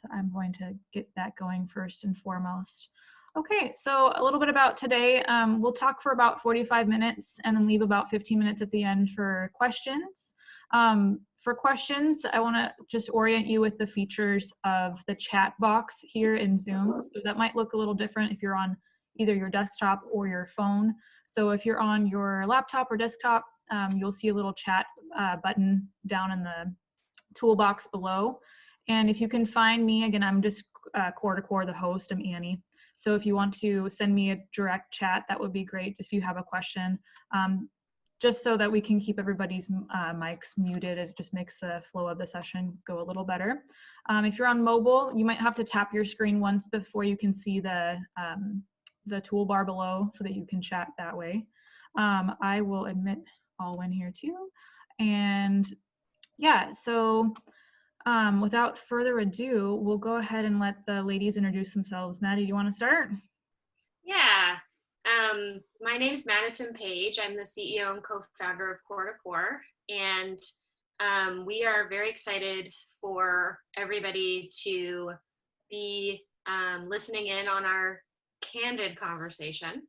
So I'm going to get that going first and foremost. Okay, so a little bit about today. We'll talk for about 45 minutes and then leave about 15 minutes at the end for questions. For questions, I want to just orient you with the features of the chat box here in Zoom. So that might look a little different if you're on either your desktop or your phone. So if you're on your laptop or desktop, you'll see a little chat button down in the toolbox below. And if you can find me, again, I'm just Core to Core, the host, I'm Annie. So if you want to send me a direct chat, that would be great if you have a question. Just so that we can keep everybody's mics muted, it just makes the flow of the session go a little better. If you're on mobile, you might have to tap your screen once before you can see the toolbar below so that you can chat that way. I will admit Alwyn here too. And yeah, so without further ado, we'll go ahead and let the ladies introduce themselves. Maddie, you want to start? Yeah. My name is Madison Page. I'm the CEO and co-founder of Core to Core, and we are very excited for everybody to be listening in on our candid conversation.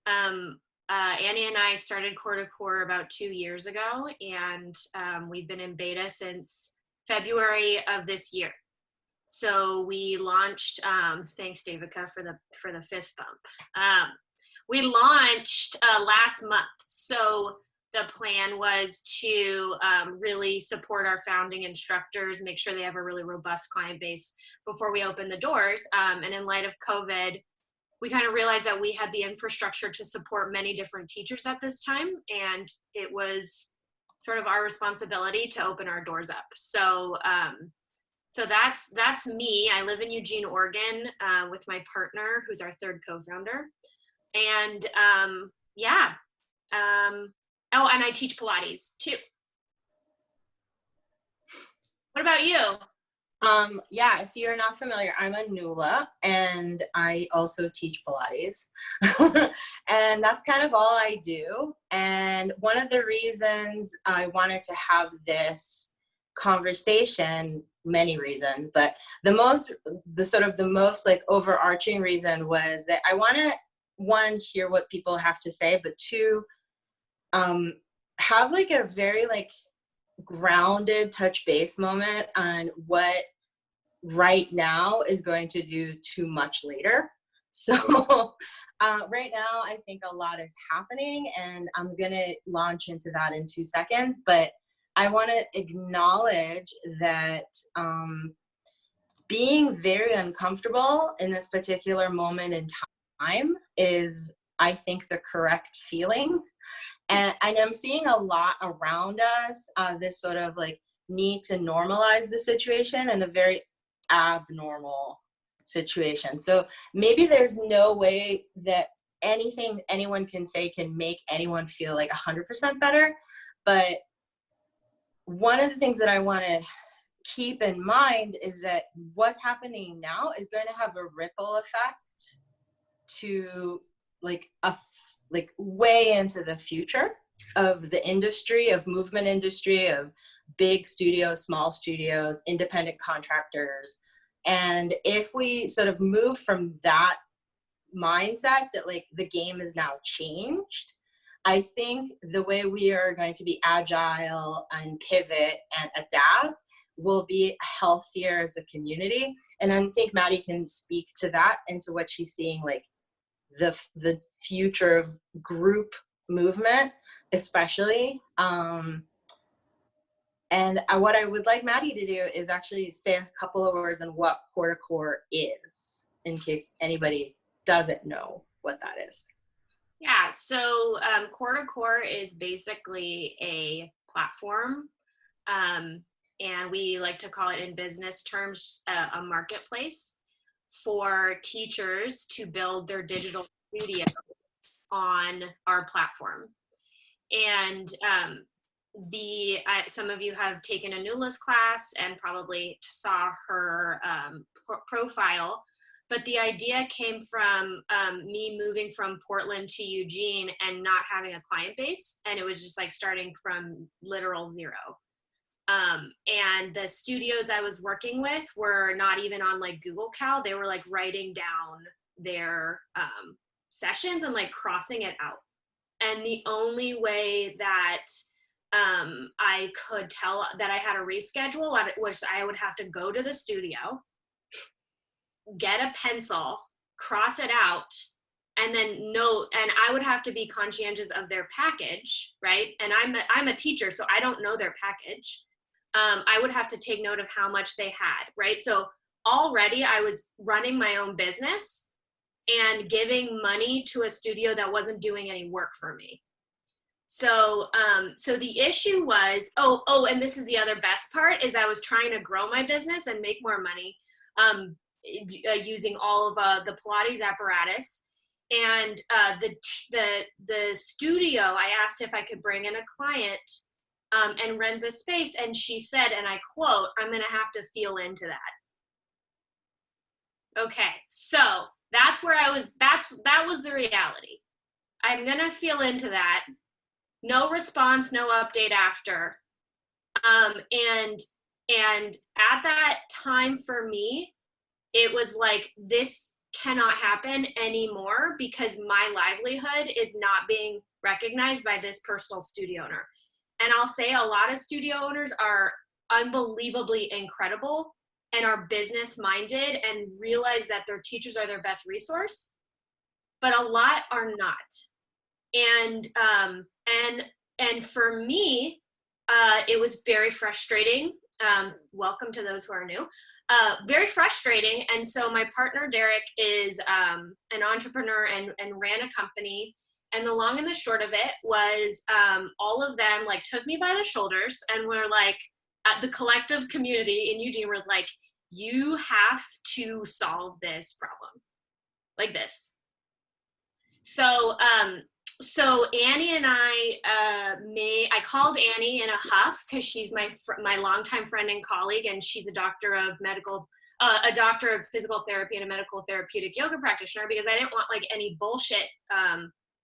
Annie and I started Core to Core about 2 years ago, and we've been in beta since February of this year. So we launched, thanks Davica for the fist bump. We launched last month. So the plan was to really support our founding instructors, make sure they have a really robust client base before we open the doors. And in light of COVID, we kind of realized that we had the infrastructure to support many different teachers at this time. And it was sort of our responsibility to open our doors up. So so that's me. I live in Eugene, Oregon, with my partner, who's our third co-founder. And yeah. Oh, and I teach Pilates too. What about you? Yeah, if you're not familiar, I'm Anula, and I also teach Pilates. And that's kind of all I do. And one of the reasons I wanted to have this conversation, many reasons, but the most like overarching reason was that I want to, one, hear what people have to say, but two, have like a very like grounded touch base moment on what right now is going to do too much later. So right now I think a lot is happening, and I'm gonna launch into that in 2 seconds, but I want to acknowledge that being very uncomfortable in this particular moment in time is, I think, the correct feeling. And I'm seeing a lot around us, this sort of like need to normalize the situation in a very abnormal situation. So maybe there's no way that anything anyone can say can make anyone feel like 100% better. But one of the things that I want to keep in mind is that what's happening now is going to have a ripple effect to like way into the future of the industry, of movement industry, of big studios, small studios, independent contractors. And if we sort of move from that mindset that like the game is now changed, I think the way we are going to be agile and pivot and adapt will be healthier as a community. And I think Maddie can speak to that and to what she's seeing, like the future of group movement, especially. And what I would like Maddie to do is actually say a couple of words on what Core to Core is, in case anybody doesn't know what that is. Yeah, so Core to Core is basically a platform, and we like to call it in business terms a marketplace for teachers to build their digital studios on our platform. And some of you have taken Anula's class and probably saw her profile. But the idea came from me moving from Portland to Eugene and not having a client base. And it was just like starting from literal zero. And the studios I was working with were not even on like Google Cal. They were like writing down their sessions and like crossing it out. And the only way that I could tell that I had a reschedule was I would have to go to the studio, get a pencil, cross it out, and then note, and I would have to be conscientious of their package, right? And I'm a teacher, so I don't know their package. I would have to take note of how much they had, right? So already I was running my own business and giving money to a studio that wasn't doing any work for me. So, so the issue was, and this is the other best part, is I was trying to grow my business and make more money using all of the Pilates apparatus. And the studio, I asked if I could bring in a client and rent the space. And she said, and I quote, "I'm going to have to feel into that." Okay, so that's where I was, that was the reality. I'm going to feel into that. No response, no update after. And at that time for me, it was like, this cannot happen anymore because my livelihood is not being recognized by this personal studio owner. And I'll say a lot of studio owners are unbelievably incredible and are business minded and realize that their teachers are their best resource, but a lot are not. And for me, it was very frustrating. Welcome to those who are new. Very frustrating. And so my partner, Derek, is an entrepreneur and ran a company. And the long and the short of it was all of them like took me by the shoulders and were like, the collective community in Eugene was like, you have to solve this problem like this. So, so Annie and I called Annie in a huff because she's my longtime friend and colleague, and she's a doctor of physical therapy and a medical therapeutic yoga practitioner, because I didn't want like any bullshit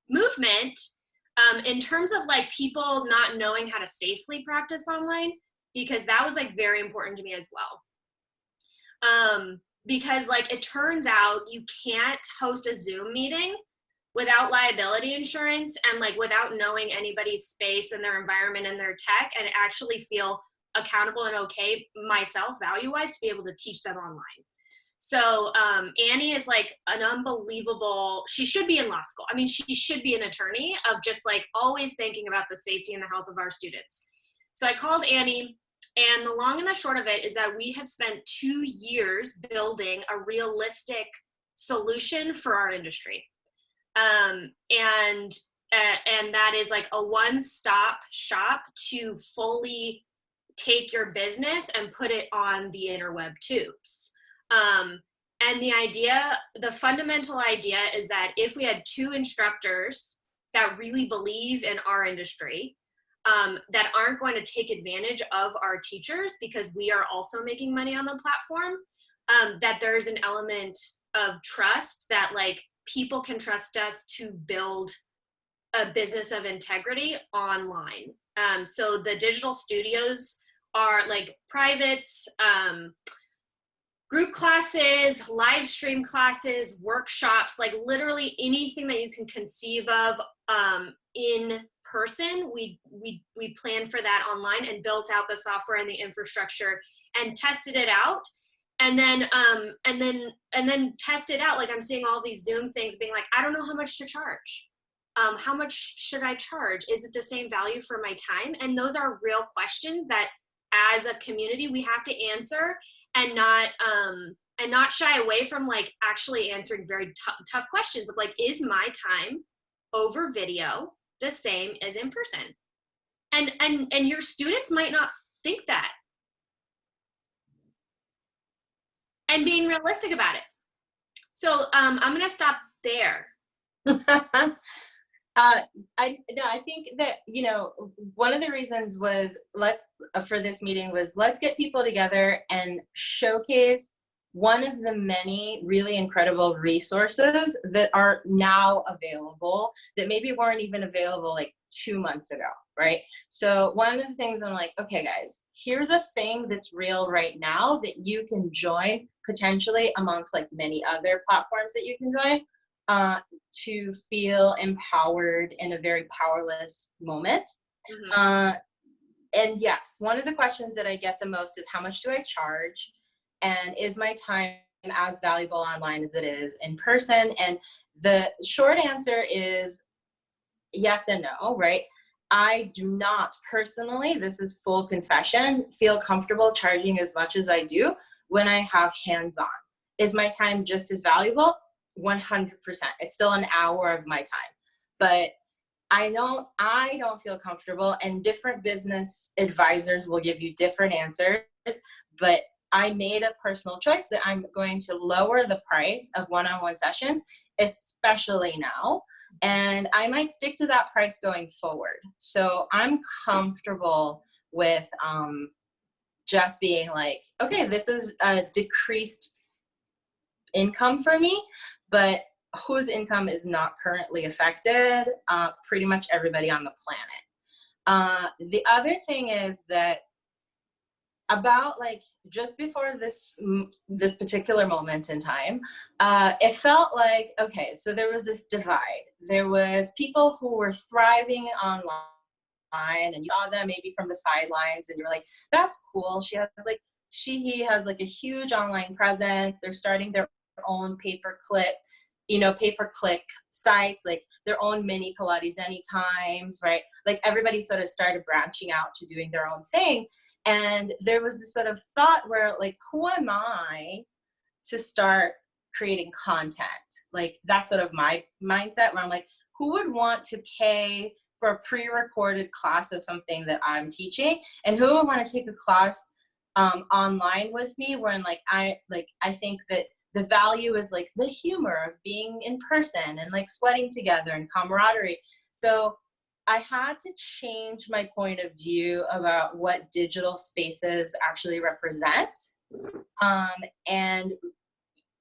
movement in terms of like people not knowing how to safely practice online, because that was like very important to me as well. Because like it turns out you can't host a Zoom meeting without liability insurance and like without knowing anybody's space and their environment and their tech, and actually feel accountable and okay myself value-wise to be able to teach them online. So Annie is like an unbelievable, she should be in law school. I mean, she should be an attorney, of just like always thinking about the safety and the health of our students. So I called Annie, and the long and the short of it is that we have spent 2 years building a realistic solution for our industry. And that is like a one-stop shop to fully take your business and put it on the interweb tubes. And the fundamental idea is that if we had 2 instructors that really believe in our industry, that aren't going to take advantage of our teachers because we are also making money on the platform, that there's an element of trust that like people can trust us to build a business of integrity online. So the digital studios are like privates, group classes, live stream classes, workshops, like literally anything that you can conceive of in person. We planned for that online and built out the software and the infrastructure and tested it out. And then test it out. Like I'm seeing all these Zoom things being like, I don't know how much to charge. How much should I charge? Is it the same value for my time? And those are real questions that as a community we have to answer, and not shy away from like actually answering very tough questions of like, is my time over video the same as in person? And your students might not think that. And being realistic about it. So I'm going to stop there. I think that, you know, one of the reasons was for this meeting was let's get people together and showcase one of the many really incredible resources that are now available that maybe weren't even available like 2 months ago, right? So one of the things I'm like, okay, guys, here's a thing that's real right now that you can join potentially amongst like many other platforms that you can join to feel empowered in a very powerless moment. And yes, one of the questions that I get the most is how much do I charge? And is my time as valuable online as it is in person? And the short answer is yes and no, right? I do not personally, this is full confession, feel comfortable charging as much as I do when I have hands-on. Is my time just as valuable? 100%. It's still an hour of my time. But I don't feel comfortable, and different business advisors will give you different answers, but I made a personal choice that I'm going to lower the price of one-on-one sessions, especially now, and I might stick to that price going forward. So I'm comfortable with just being like, okay, this is a decreased income for me, but whose income is not currently affected? Pretty much everybody on the planet. The other thing is that about like just before this particular moment in time, it felt like, okay, so there was this divide. There was people who were thriving online, and you saw them maybe from the sidelines, and you're like, that's cool. He has like a huge online presence. They're starting their own pay-per-click sites, like their own mini Pilates Anytimes, right? Like everybody sort of started branching out to doing their own thing. And there was this sort of thought where like, who am I to start creating content? Like that's sort of my mindset where I'm like, who would want to pay for a pre-recorded class of something that I'm teaching? And who would want to take a class online with me where I think that the value is like the humor of being in person and like sweating together and camaraderie. So I had to change my point of view about what digital spaces actually represent. And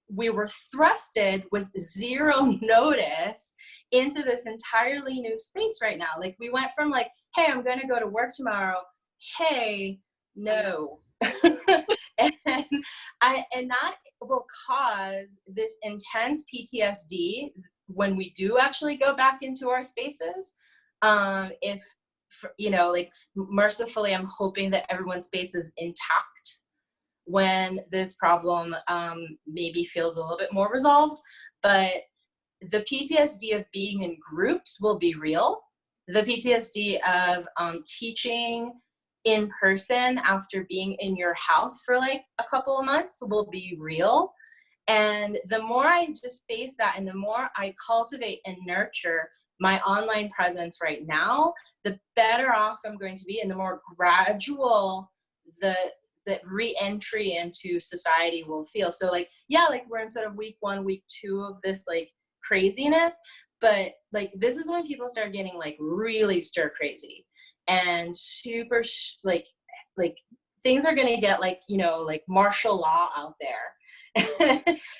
we were thrusted with zero notice into this entirely new space right now. Like we went from like, hey, I'm going to go to work tomorrow. Hey, no. and that will cause this intense PTSD when we do actually go back into our spaces. Mercifully, I'm hoping that everyone's space is intact when this problem maybe feels a little bit more resolved. But the PTSD of being in groups will be real. The PTSD of teaching in person after being in your house for like a couple of months will be real. And the more I just face that and the more I cultivate and nurture my online presence right now, the better off I'm going to be, and the more gradual the re-entry into society will feel. So like, yeah, like we're in sort of week 1, week 2 of this like craziness, but like this is when people start getting like really stir crazy and super like things are gonna get like, like martial law out there.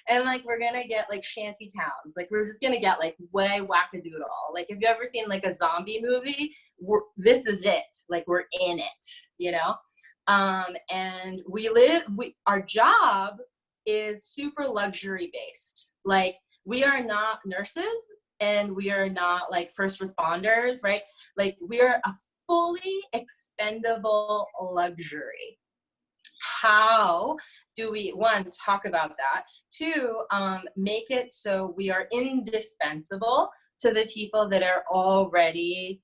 And like we're gonna get like shanty towns, like we're just gonna get like way wackadoodle. Like if you ever seen like a zombie movie, this is it, like we're in it, and our job is super luxury based. Like we are not nurses and we are not like first responders, right? Like we are a fully expendable luxury. How do we, 1, talk about that, 2, make it so we are indispensable to the people that are already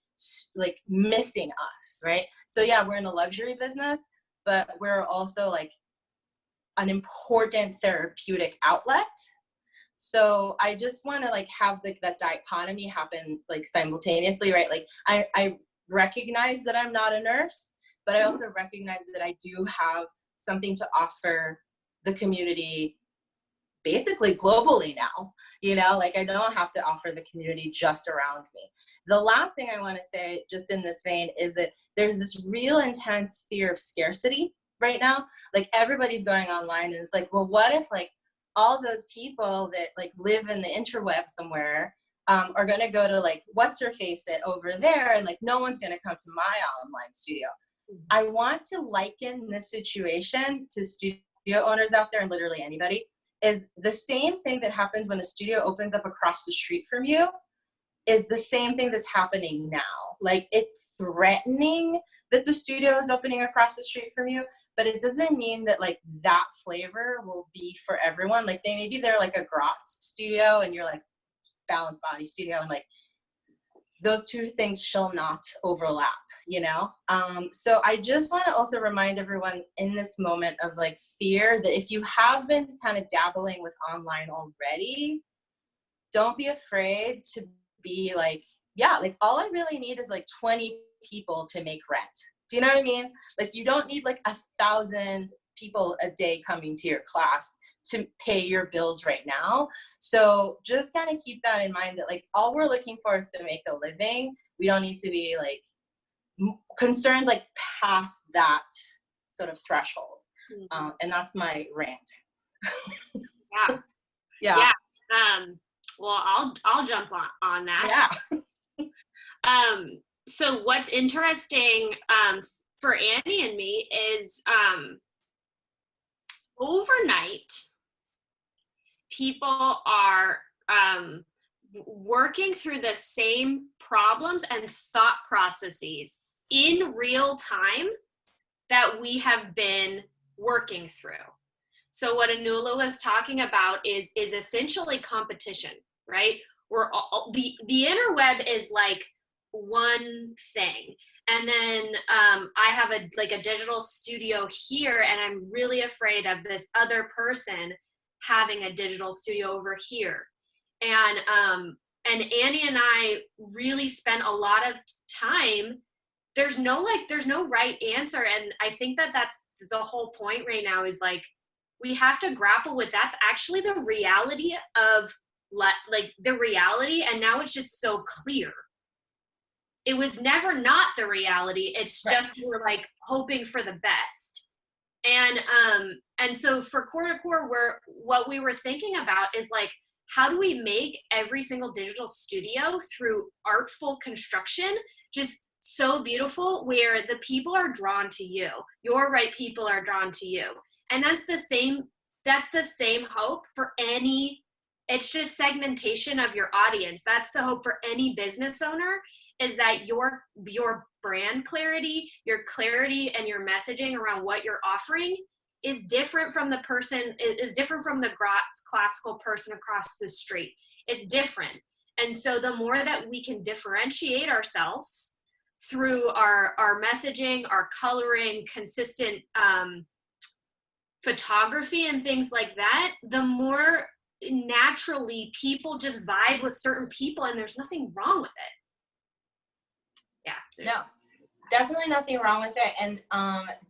like missing us, right? So yeah, we're in a luxury business, but we're also like an important therapeutic outlet. So I just want to like have like that dichotomy happen like simultaneously, right? Like I recognize that I'm not a nurse, but I also recognize that I do have something to offer the community basically globally now, like I don't have to offer the community just around me. The last thing I want to say just in this vein is that there's this real intense fear of scarcity right now. Like everybody's going online and it's like, well, what if like all those people that like live in the interweb somewhere are going to go to like what's her face it over there, and like no one's going to come to my online studio. I want to liken this situation to studio owners out there, and literally anybody, is the same thing that happens when a studio opens up across the street from you is the same thing that's happening now. Like, it's threatening that the studio is opening across the street from you, but it doesn't mean that like that flavor will be for everyone. Like, maybe they're like a Gratz studio and you're like Balanced Body studio, and like those two things shall not overlap, you know? So I just want to also remind everyone in this moment of like fear that if you have been kind of dabbling with online already, don't be afraid to be like, yeah, like all I really need is like 20 people to make rent. Do you know what I mean? Like, you don't need like 1,000 people a day coming to your class to pay your bills right now. So just kind of keep that in mind, that like all we're looking for is to make a living. We don't need to be like concerned like past that sort of threshold. And that's my rant. Yeah. Yeah. Well, I'll jump on that. Yeah. So what's interesting for Annie and me is overnight, people are working through the same problems and thought processes in real time that we have been working through. So what Anula was talking about is essentially competition, right? We're all, the interweb is like one thing, and then I have a digital studio here, and I'm really afraid of this other person having a digital studio over here. And Annie and I really spent a lot of time. There's no right answer, and I think that's the whole point right now, is like we have to grapple with that's actually the reality of the reality, and now it's just so clear. It was never not the reality. It's just we're like hoping for the best. And so for Core to Core, what we were thinking about is like, how do we make every single digital studio through artful construction just so beautiful, where the people are drawn to you, your right people are drawn to you. And that's the same hope for any, it's just segmentation of your audience. That's the hope for any business owner, is that your brand clarity, your clarity and your messaging around what you're offering is different from the Gratz classical person across the street. It's different. And so the more that we can differentiate ourselves through our messaging, our coloring, consistent photography and things like that, the more naturally people just vibe with certain people, and there's nothing wrong with it. Yeah. No, definitely nothing wrong with it. And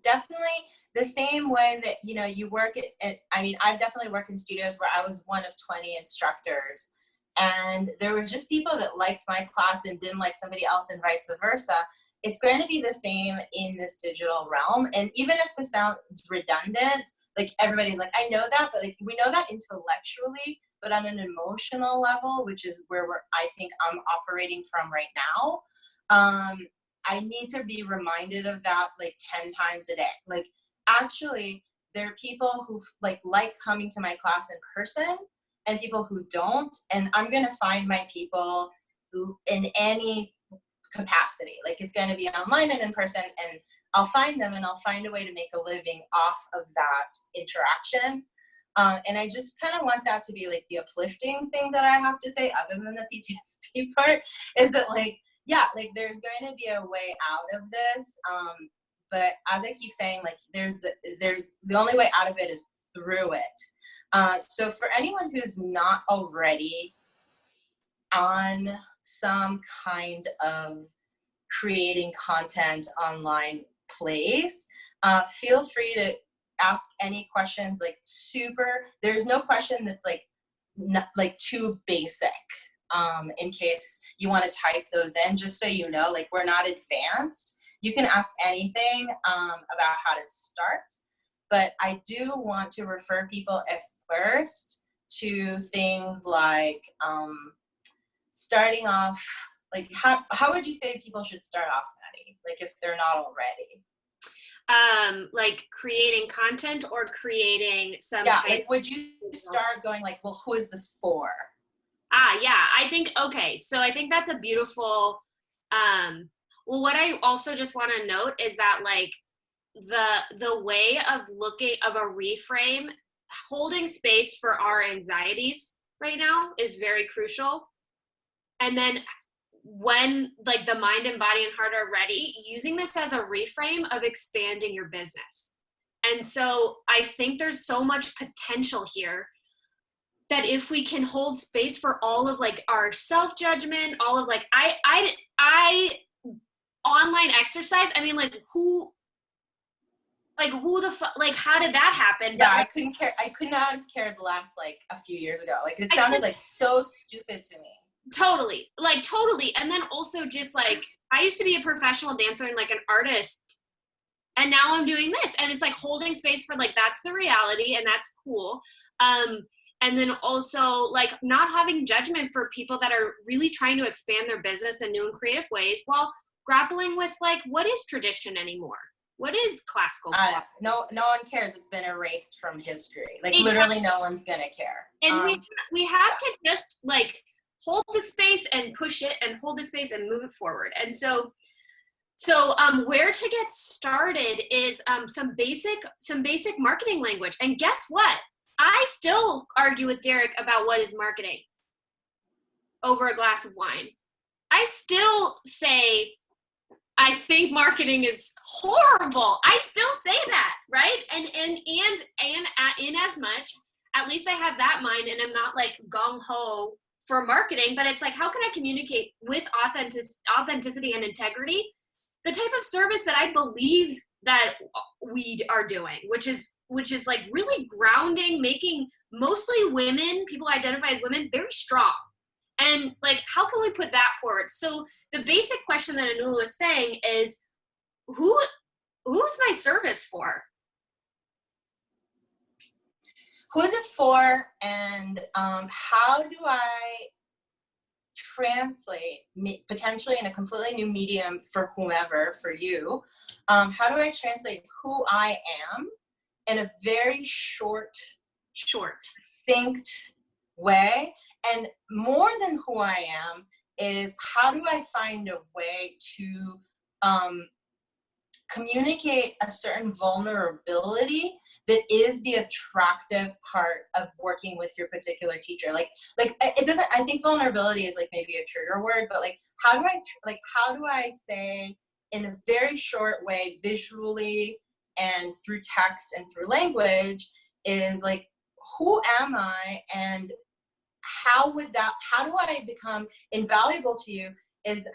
definitely the same way that, you know, you work at, I mean, I've definitely worked in studios where I was one of 20 instructors, and there were just people that liked my class and didn't like somebody else, and vice versa. It's going to be the same in this digital realm. And even if the sound is redundant, like everybody's like, I know that, but like we know that intellectually, but on an emotional level, which is where I think I'm operating from right now, I need to be reminded of that like 10 times a day. Like, actually, there are people who like coming to my class in person and people who don't, and I'm going to find my people who in any capacity, like it's going to be online and in person, and I'll find them and I'll find a way to make a living off of that interaction. And I just kind of want that to be like the uplifting thing that I have to say, other than the PTSD part, is that like, yeah, like there's going to be a way out of this. But as I keep saying, like there's the only way out of it is through it. So for anyone who's not already on some kind of creating content online place, feel free to ask any questions. Like there's no question that's like not, like too basic, in case you want to type those in, just so you know, like we're not advanced. You can ask anything about how to start, but I do want to refer people at first to things like starting off, like how would you say people should start off, Maddie? Like if they're not already? Like creating content or creating some Yeah, type like would you start going like, well, who is this for? Yeah, I think, okay, so I think that's a beautiful, well, what I also just want to note is that like the way of looking of a reframe, holding space for our anxieties right now is very crucial. And then when like the mind and body and heart are ready, using this as a reframe of expanding your business. And so I think there's so much potential here that if we can hold space for all of like our self-judgment, all of like, I online exercise, I mean, like who the fuck, like how did that happen? Yeah, But, I could not have cared less like a few years ago. Like it sounded like so stupid to me. Totally. And then also just like, I used to be a professional dancer and like an artist, and now I'm doing this, and it's like holding space for like, that's the reality and that's cool. And then also like not having judgment for people that are really trying to expand their business in new and creative ways while grappling with like, what is tradition anymore? What is classical? No one cares. It's been erased from history. Like literally no one's gonna care. And we have to just like hold the space and push it and hold the space and move it forward. And so where to get started is some basic marketing language. And guess what? I still argue with Derek about what is marketing over a glass of wine. I still say, I think marketing is horrible. I still say that, right? And in as much, at least I have that mind and I'm not like gung-ho for marketing, but it's like, how can I communicate with authenticity and integrity the type of service that I believe that we are doing, which is like really grounding, making mostly women, people identify as women, very strong. And like, how can we put that forward? So the basic question that Anula was saying is, who's my service for? Who is it for, and how do I translate, potentially in a completely new medium for whomever, for you, how do I translate who I am in a very short, succinct way? And more than who I am is, how do I find a way to communicate a certain vulnerability that is the attractive part of working with your particular teacher? Like it doesn't, I think vulnerability is like maybe a trigger word, but like how do I say in a very short way, visually and through text and through language, is like, who am I, and how do I become invaluable to you, is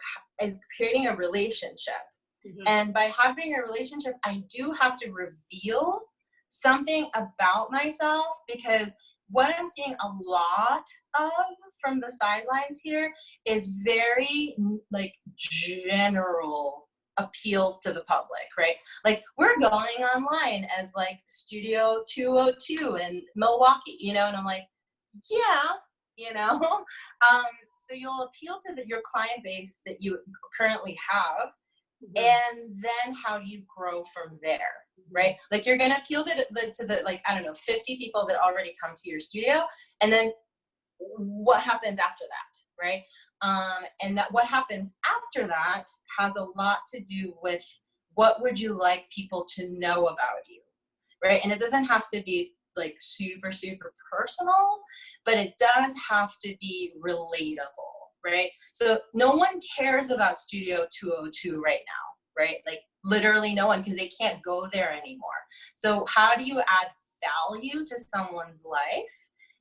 creating a relationship. Mm-hmm. And by having a relationship, I do have to reveal something about myself, because what I'm seeing a lot of from the sidelines here is very like general appeals to the public, right? Like, we're going online as like Studio 202 in Milwaukee, you know, and I'm like, yeah, you know. So you'll appeal to your client base that you currently have. Mm-hmm. And then how do you grow from there, right? Like, you're going to appeal to the like, I don't know, 50 people that already come to your studio. And then what happens after that, right? And that what happens after that has a lot to do with what would you like people to know about you, right? And it doesn't have to be like super, super personal, but it does have to be relatable, right? So no one cares about Studio 202 right now, right? Like, literally no one, because they can't go there anymore. So how do you add value to someone's life?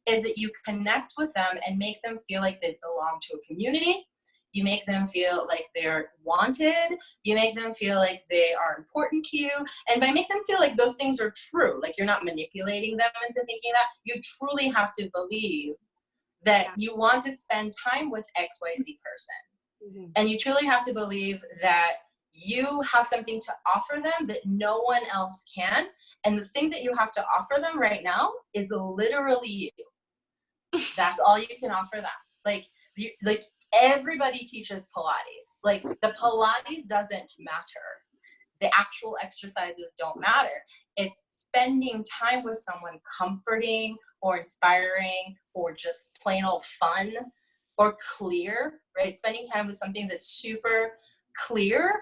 Is that you connect with them and make them feel like they belong to a community. You make them feel like they're wanted. You make them feel like they are important to you. And by make them feel like those things are true, like you're not manipulating them into thinking that, you truly have to believe that you want to spend time with XYZ person. Mm-hmm. And you truly have to believe that you have something to offer them that no one else can. And the thing that you have to offer them right now is literally you. That's all you can offer them. Like everybody teaches Pilates. Like, the Pilates doesn't matter. The actual exercises don't matter. It's spending time with someone comforting or inspiring or just plain old fun or clear, right? Spending time with something that's super clear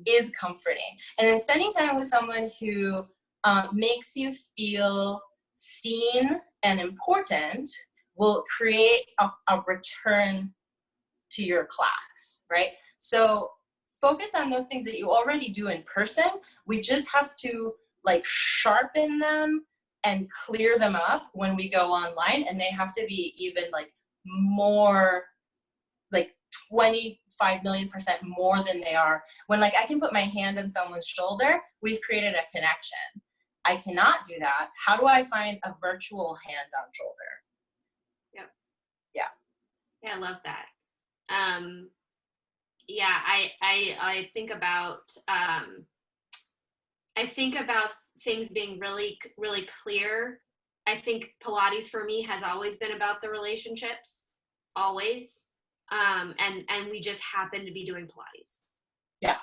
is comforting. And then spending time with someone who makes you feel seen and important will create a return to your class, right? So focus on those things that you already do in person. We just have to like sharpen them and clear them up when we go online, and they have to be even like more, like 25 million% more than they are when, like, I can put my hand on someone's shoulder. We've created a connection. I cannot do that. How do I find a virtual hand on shoulder? Yeah, I love that. Yeah, I think about things being really, really clear. I think Pilates for me has always been about the relationships, always. And we just happen to be doing Pilates. Yeah.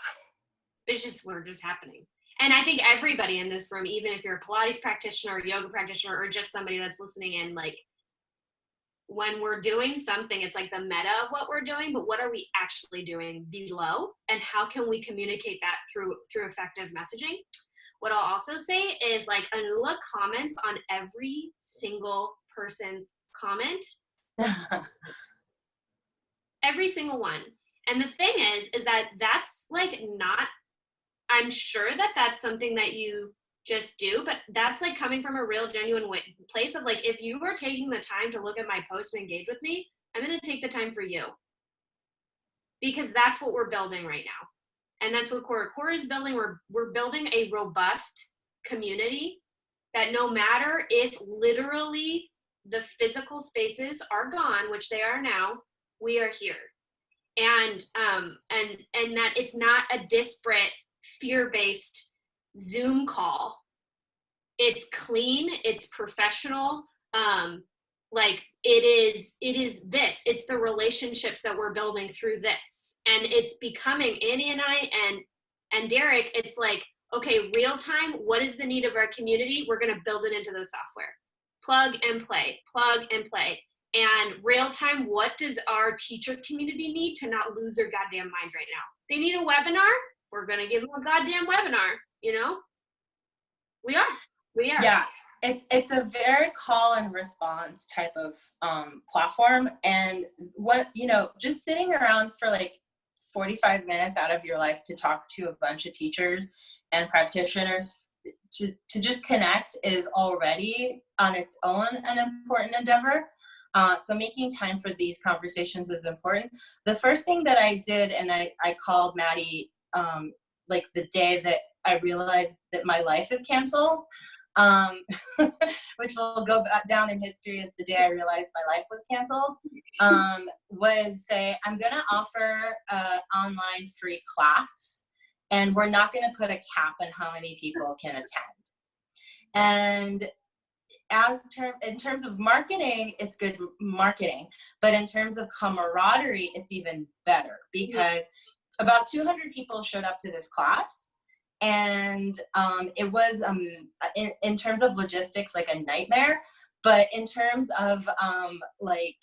We're just happening. And I think everybody in this room, even if you're a Pilates practitioner, or yoga practitioner, or just somebody that's listening in, like, when we're doing something, it's like the meta of what we're doing, but what are we actually doing below? And how can we communicate that through effective messaging? What I'll also say is, like, Anula comments on every single person's comment. Every single one. And the thing is that that's like not, I'm sure that that's something that you just do, but that's like coming from a real genuine place of, like, if you were taking the time to look at my post and engage with me, I'm going to take the time for you, because that's what we're building right now. And that's what Core is building. We're building a robust community that no matter if literally the physical spaces are gone, which they are now, we are here. And that it's not a disparate, fear-based Zoom call. It's clean, it's professional. Like, it's the relationships that we're building through this. And it's becoming, Annie and I and Derek, it's like, okay, real time, what is the need of our community? We're gonna build it into the software. Plug and play. And real time, what does our teacher community need to not lose their goddamn minds right now? They need a webinar. We're going to give them a goddamn webinar, you know? We are. Yeah, it's a very call and response type of platform. And what, just sitting around for like 45 minutes out of your life to talk to a bunch of teachers and practitioners to just connect is already on its own an important endeavor. So making time for these conversations is important. The first thing that I did, and I called Maddie like the day that I realized that my life is canceled, which will go down in history as the day I realized my life was canceled, was say, I'm going to offer an online free class, and we're not going to put a cap on how many people can attend. And in terms of marketing, it's good marketing, but in terms of camaraderie, it's even better, because about 200 people showed up to this class, and it was in terms of logistics, like a nightmare, but in terms of like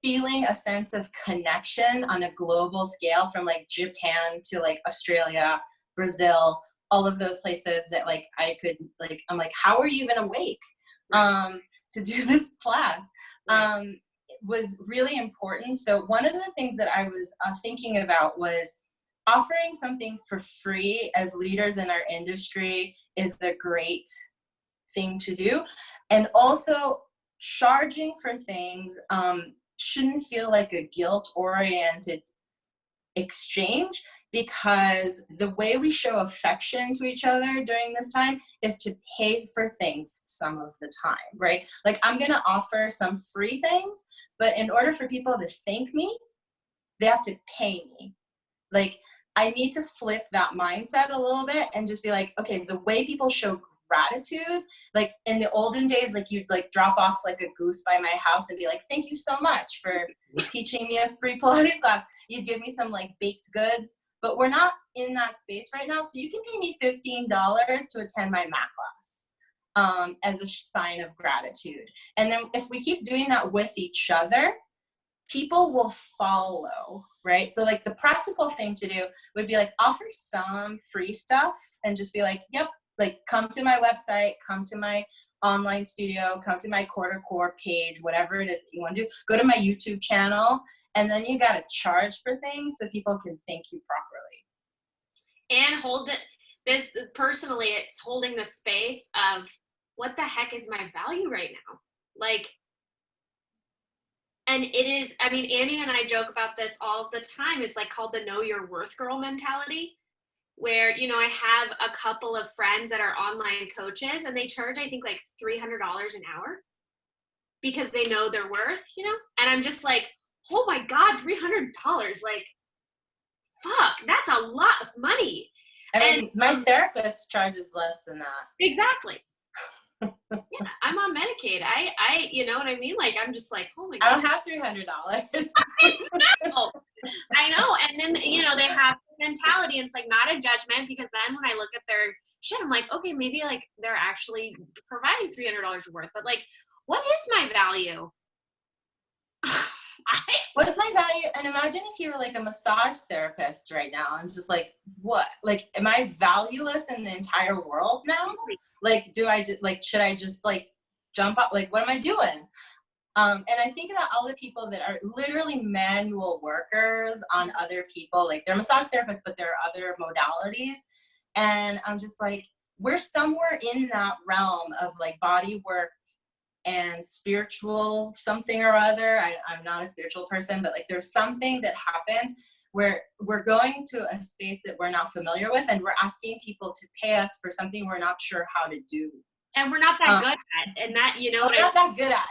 feeling a sense of connection on a global scale, from like Japan to like Australia, Brazil, all of those places that like I could, like, I'm like, how are you even awake to do this class? Was really important. So one of the things that I was thinking about was offering something for free as leaders in our industry is a great thing to do. And also charging for things shouldn't feel like a guilt-oriented exchange, because the way we show affection to each other during this time is to pay for things some of the time, right? Like, I'm going to offer some free things, but in order for people to thank me, they have to pay me. Like, I need to flip that mindset a little bit and just be like, okay, the way people show gratitude. Like in the olden days, like you'd like drop off like a goose by my house and be like, thank you so much for teaching me a free Pilates class. You'd give me some like baked goods, but we're not in that space right now. So you can pay me $15 to attend my mat class as a sign of gratitude. And then if we keep doing that with each other, people will follow, right? So like the practical thing to do would be like offer some free stuff and just be like, yep, like come to my website, come to my online studio, come to my quarter core page, whatever it is that you want to do, go to my YouTube channel, and then you got to charge for things so people can thank you properly. And hold it, this personally, it's holding the space of what the heck is my value right now? Like, and it is, I mean, Annie and I joke about this all the time. It's like called the know your worth girl mentality, where, you know, I have a couple of friends that are online coaches and they charge, I think like $300 an hour because they know their worth, you know? And I'm just like, oh my God, $300. Like, fuck, that's a lot of money. I mean, my therapist charges less than that. Exactly. Yeah, I'm on Medicaid. I, you know what I mean? Like, I'm just like, oh my God. I don't have $300. I know. And then, you know, they have this mentality, and it's like not a judgment, because then when I look at their shit, I'm like, okay, maybe like they're actually providing $300 worth, but like, what is my value? What's my value? And imagine if you were like a massage therapist right now. I'm just like, what? Like, am I valueless in the entire world now? Like, should I just like jump up? Like, what am I doing? And I think about all the people that are literally manual workers on other people. Like, they're massage therapists, but there are other modalities. And I'm just like, we're somewhere in that realm of like body work and spiritual something or other. I'm not a spiritual person, but like there's something that happens where we're going to a space that we're not familiar with, and we're asking people to pay us for something we're not sure how to do. And we're not that good at, and that, you know, we're not that good at.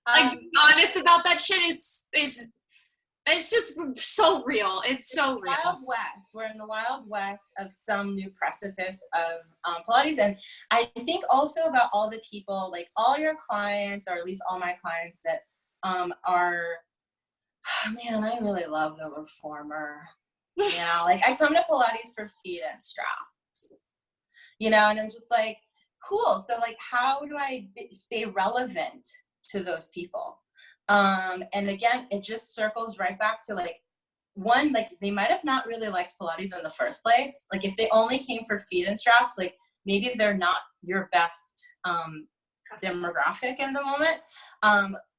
Like, being honest about that shit is it's just so real. It's so real. Wild West. We're in the Wild West of some new precipice of Pilates. And I think also about all the people, like all your clients, or at least all my clients that are, oh man, I really love the reformer. You know, like I come to Pilates for feet and straps, you know, and I'm just like, cool. So like, how do I stay relevant to those people? And again, it just circles right back to like, one, like they might have not really liked Pilates in the first place. Like if they only came for feet and straps, like maybe they're not your best demographic in the moment.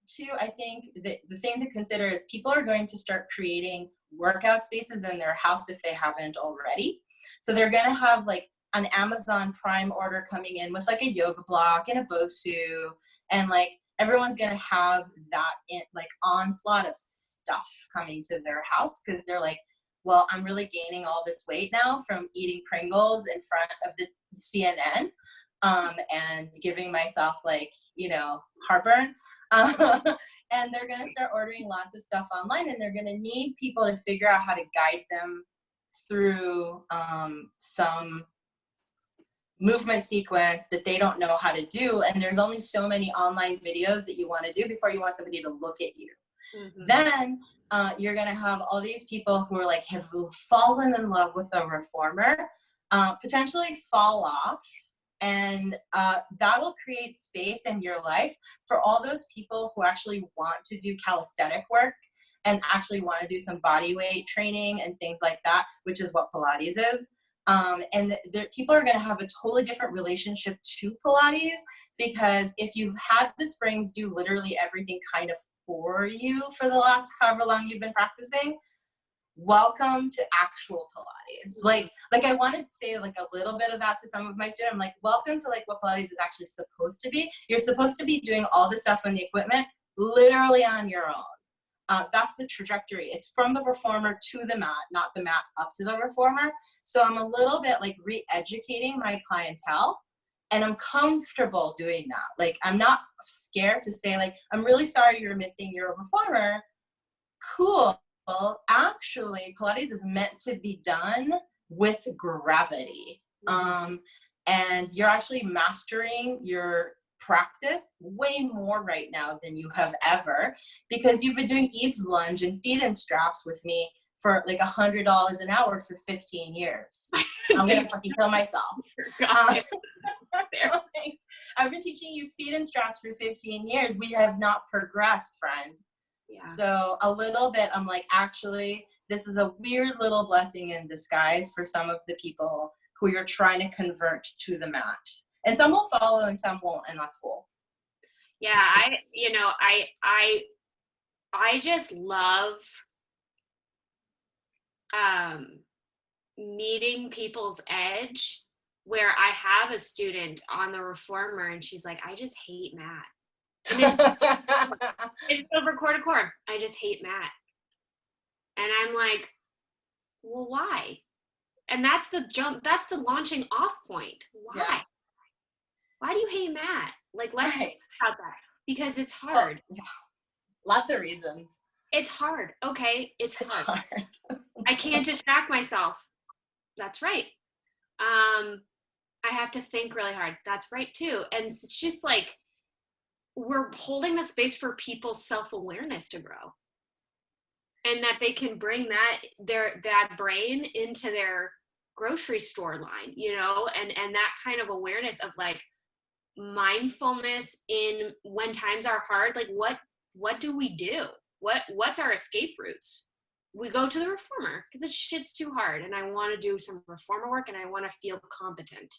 Two, I think that the thing to consider is people are going to start creating workout spaces in their house if they haven't already. So they're going to have like an Amazon Prime order coming in with like a yoga block and a Bosu, and like everyone's going to have that in, like onslaught of stuff coming to their house, because they're like, well, I'm really gaining all this weight now from eating Pringles in front of the CNN and giving myself like, you know, heartburn. And they're going to start ordering lots of stuff online, and they're going to need people to figure out how to guide them through some movement sequence that they don't know how to do. And there's only so many online videos that you want to do before you want somebody to look at you. Mm-hmm. Then you're going to have all these people who are like, have fallen in love with a reformer, potentially fall off. And that'll create space in your life for all those people who actually want to do calisthenic work and actually want to do some body weight training and things like that, which is what Pilates is. And people are going to have a totally different relationship to Pilates, because if you've had the Springs do literally everything kind of for you for the last however long you've been practicing, welcome to actual Pilates. Like I wanted to say like a little bit of that to some of my students. I'm like, welcome to like what Pilates is actually supposed to be. You're supposed to be doing all the stuff on the equipment literally on your own. That's the trajectory. It's from the reformer to the mat, not the mat up to the reformer. So I'm a little bit like re-educating my clientele, and I'm comfortable doing that. Like I'm not scared to say like, I'm really sorry you're missing your reformer. Cool. Actually, Pilates is meant to be done with gravity. And you're actually mastering your practice way more right now than you have ever, because you've been doing Eve's lunge and feed-in straps with me for like $100 an hour for 15 years. I'm gonna fucking kill myself. I've been teaching you feed-in straps for 15 years. We have not progressed, friend. Yeah. So a little bit, I'm like, actually, this is a weird little blessing in disguise for some of the people who you're trying to convert to the mat. And some will follow and some won't, and that's cool. Yeah, I just love meeting people's edge, where I have a student on the reformer and she's like, I just hate math. It's over quarter core. I just hate math. And I'm like, well, why? And that's the jump, that's the launching off point. Why? Yeah. Why do you hate math? Like, let's talk about that. Because it's hard. Yeah. Lots of reasons. It's hard. Okay, it's hard. I can't distract myself. That's right. I have to think really hard. That's right too. And it's just like, we're holding the space for people's self-awareness to grow, and that they can bring that brain into their grocery store line, and that kind of awareness of like mindfulness in when times are hard. Like, what do we do? What's our escape routes? We go to the reformer because this shit's too hard and I want to do some reformer work and I want to feel competent.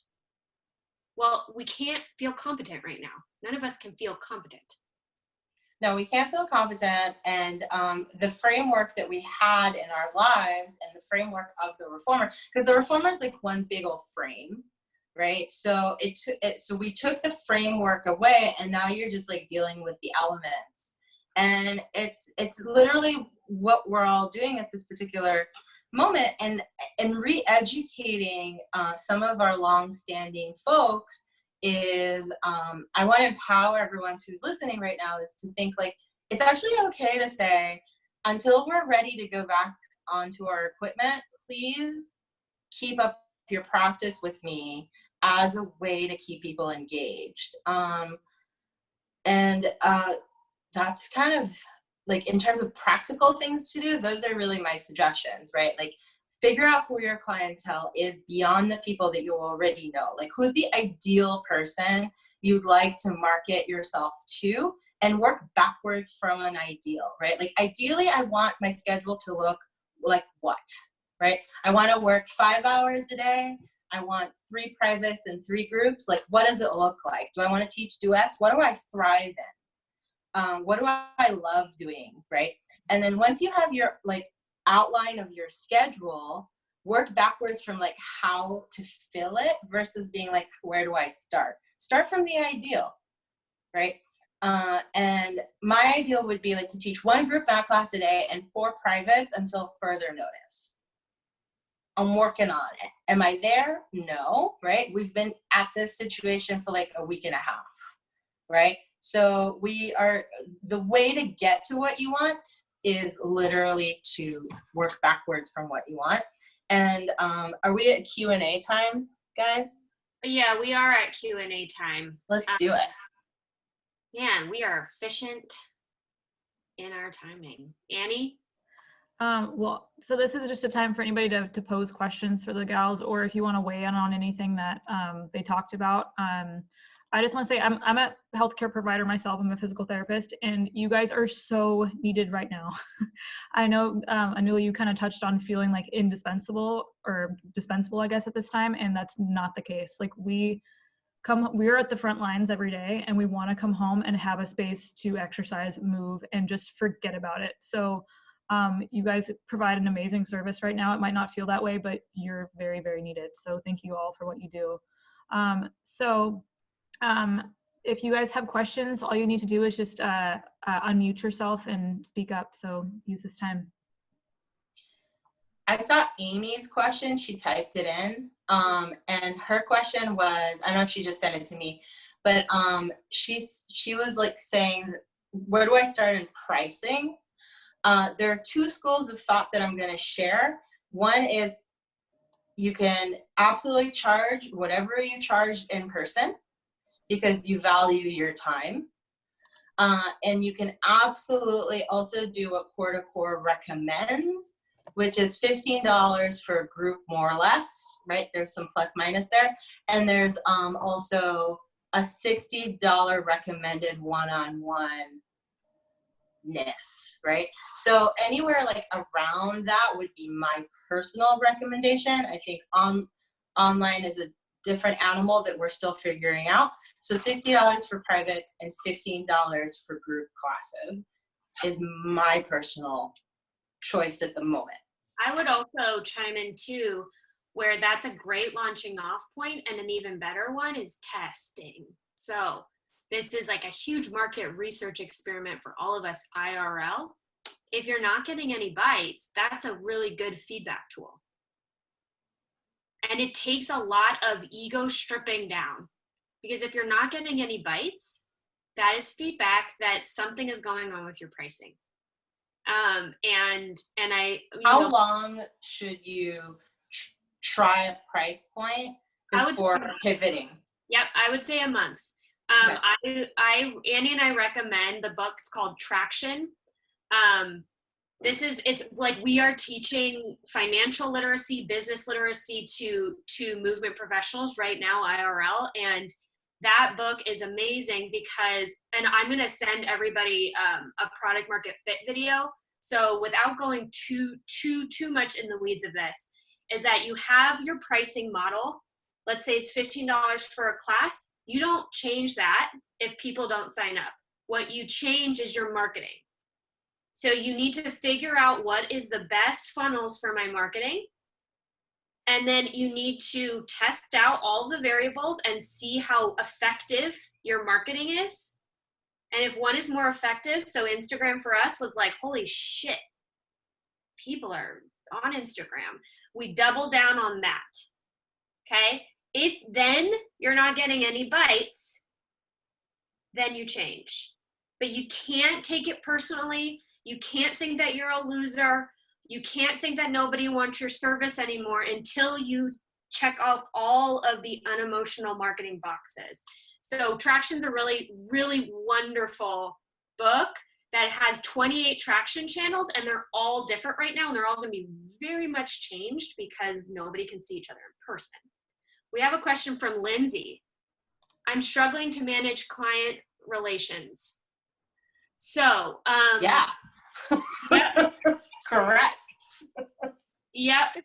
Well, we can't feel competent right now. None of us can feel competent. No, we can't feel competent. And the framework that we had in our lives and the framework of the reformer, because the reformer is like one big old frame, right? So so we took the framework away and now you're just like dealing with the elements. And it's literally what we're all doing at this particular moment, and re-educating some of our long-standing folks is I want to empower everyone who's listening right now is to think like it's actually okay to say, until we're ready to go back onto our equipment, please keep up your practice with me as a way to keep people engaged. That's kind of like, in terms of practical things to do, those are really my suggestions, right? Like, figure out who your clientele is beyond the people that you already know. Like, who's the ideal person you'd like to market yourself to, and work backwards from an ideal, right? Like, ideally, I want my schedule to look like what, right? I want to work 5 hours a day. I want 3 privates and 3 groups. Like, what does it look like? Do I want to teach duets? What do I thrive in? What do I love doing, right? And then once you have your like outline of your schedule, work backwards from like how to fill it versus being like, where do I start? Start from the ideal, right? And my ideal would be like to teach 1 group math class a day and 4 privates until further notice. I'm working on it. Am I there? No, right? We've been at this situation for like a week and a half, right? So the way to get to what you want is literally to work backwards from what you want. And are we at Q&A time, guys? Yeah, we are at Q&A time. Let's do it. Man, we are efficient in our timing. Annie? Well, so this is just a time for anybody to pose questions for the gals, or if you want to weigh in on anything that they talked about. I just want to say I'm a healthcare provider myself. I'm a physical therapist, and you guys are so needed right now. I know, Anula, you kind of touched on feeling like indispensable or dispensable, I guess, at this time, and that's not the case. Like, we're at the front lines every day, and we want to come home and have a space to exercise, move, and just forget about it. So you guys provide an amazing service right now. It might not feel that way, but you're very, very needed. So thank you all for what you do. If you guys have questions, all you need to do is just unmute yourself and speak up. So use this time. I saw Amy's question. She typed it in. And her question was, I don't know if she just sent it to me, but she was like saying, where do I start in pricing? There are 2 schools of thought that I'm going to share. One is you can absolutely charge whatever you charged in person because you value your time. And you can absolutely also do what Core to Core recommends, which is $15 for a group, more or less, right? There's some plus minus there. And there's also a $60 recommended one-on-one-ness, right? So anywhere like around that would be my personal recommendation. I think online is a different animal that we're still figuring out. So $60 for privates and $15 for group classes is my personal choice at the moment. I would also chime in too, where that's a great launching off point, and an even better one is testing. So this is like a huge market research experiment for all of us IRL. If you're not getting any bites, that's a really good feedback tool. And it takes a lot of ego stripping down, because if you're not getting any bites, that is feedback that something is going on with your pricing. How long should you try a price point before pivoting? Yep, I would say a month. Annie and I recommend the book. It's called Traction. It's like we are teaching financial literacy, business literacy to movement professionals right now, IRL. And that book is amazing because, and I'm going to send everybody a product market fit video. So without going too much in the weeds of this, is that you have your pricing model. Let's say it's $15 for a class. You don't change that if people don't sign up. What you change is your marketing. So you need to figure out what is the best funnels for my marketing. And then you need to test out all the variables and see how effective your marketing is. And if one is more effective, so Instagram for us was like, holy shit, people are on Instagram. We double down on that, okay? If then you're not getting any bites, then you change. But you can't take it personally. You can't think that you're a loser. You can't think that nobody wants your service anymore until you check off all of the unemotional marketing boxes. So Traction's a really, really wonderful book that has 28 traction channels, and they're all different right now, and they're all going to be very much changed because nobody can see each other in person. We have a question from Lindsay. I'm struggling to manage client relations. So, yeah. Yep. Correct. Yep.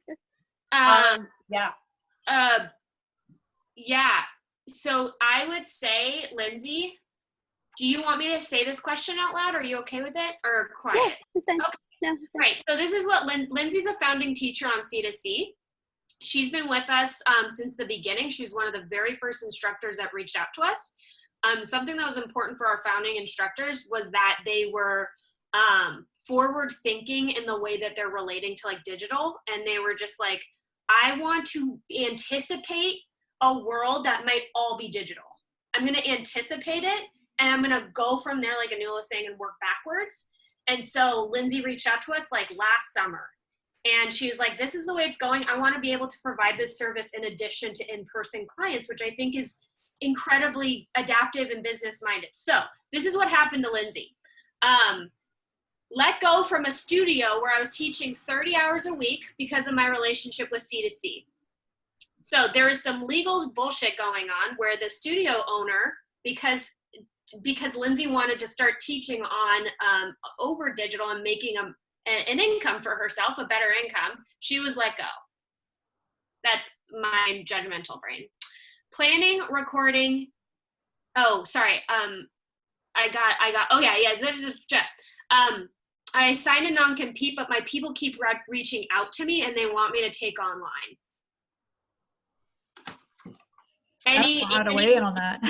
Yeah. So I would say, Lindsay, do you want me to say this question out loud? Are you okay with it, or quiet? Yeah, it's fine. Okay. No, it's fine. Right. So this is what Lindsay's a founding teacher on C2C. She's been with us since the beginning. She's one of the very first instructors that reached out to us. Something that was important for our founding instructors was that they were forward thinking in the way that they're relating to like digital. And they were just like, I want to anticipate a world that might all be digital. I'm going to anticipate it, and I'm going to go from there, like Anula was saying, and work backwards. And so Lindsay reached out to us like last summer, and she was like, this is the way it's going. I want to be able to provide this service in addition to in-person clients, which I think is incredibly adaptive and business-minded. So this is what happened to Lindsay. Let go from a studio where I was teaching 30 hours a week because of my relationship with C2C. So there is some legal bullshit going on where the studio owner, because Lindsay wanted to start teaching on over digital and making an income for herself, a better income, she was let go. That's my judgmental brain. Planning, recording. Oh, sorry. I signed a non-compete, but my people keep reaching out to me and they want me to take online. How to weigh in on that?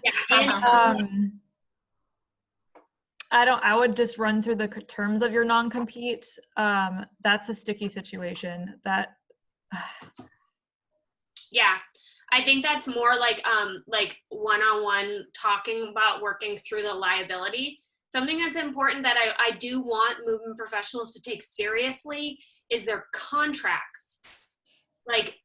Yeah. I would just run through the terms of your non-compete. That's a sticky situation. Yeah, I think that's more like one-on-one talking about working through the liability. Something that's important that I do want movement professionals to take seriously is their contracts. like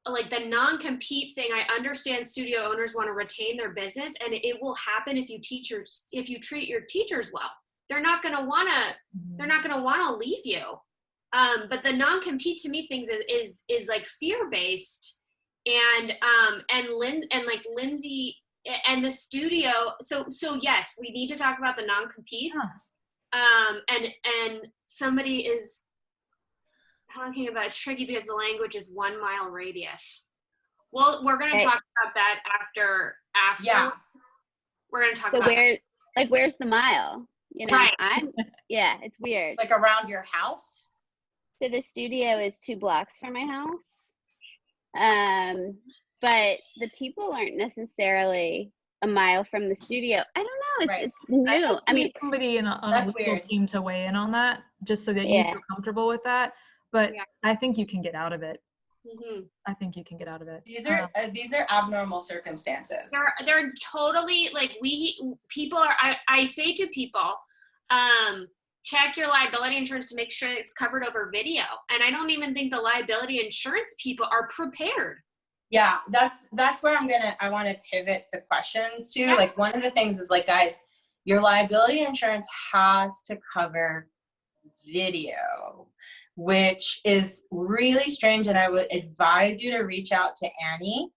the non-compete thing, I understand studio owners want to retain their business, and it will happen if you treat your teachers well. They're not going to want to leave you. But the non-compete to me things is like fear-based, and like Lindsay and the studio. So yes, we need to talk about the non-competes. And somebody is talking about tricky because the language is 1 mile radius. Well, we're going to talk about that after. Yeah. We're going to talk about where's the mile? You know, right. It's weird. Like around your house? So the studio is 2 blocks from my house. But the people aren't necessarily a mile from the studio. I don't know. It's new. I mean, somebody on a legal team to weigh in on that, just so that you feel comfortable with that. But I think you can get out of it. Mm-hmm. I think you can get out of it. These are abnormal circumstances. They're totally like people are. I say to people, check your liability insurance to make sure it's covered over video. And I don't even think the liability insurance people are prepared. Yeah, that's where I want to pivot the questions to. Yeah. Like, one of the things is, like, guys, your liability insurance has to cover video, which is really strange. And I would advise you to reach out to Annie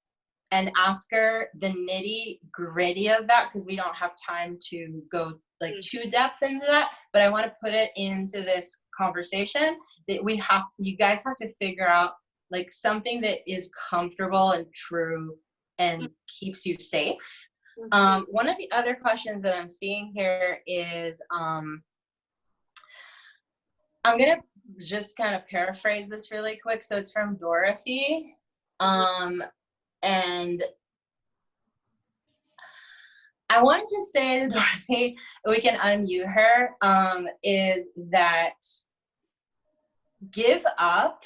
and ask her the nitty gritty of that, because we don't have time to go like too depth into that. But I want to put it into this conversation that you guys have to figure out like something that is comfortable and true and keeps you safe. One of the other questions that I'm seeing here is, I'm going to just kind of paraphrase this really quick. So it's from Dorothy. And I want to just say to Dorothy, we can unmute her, is that give up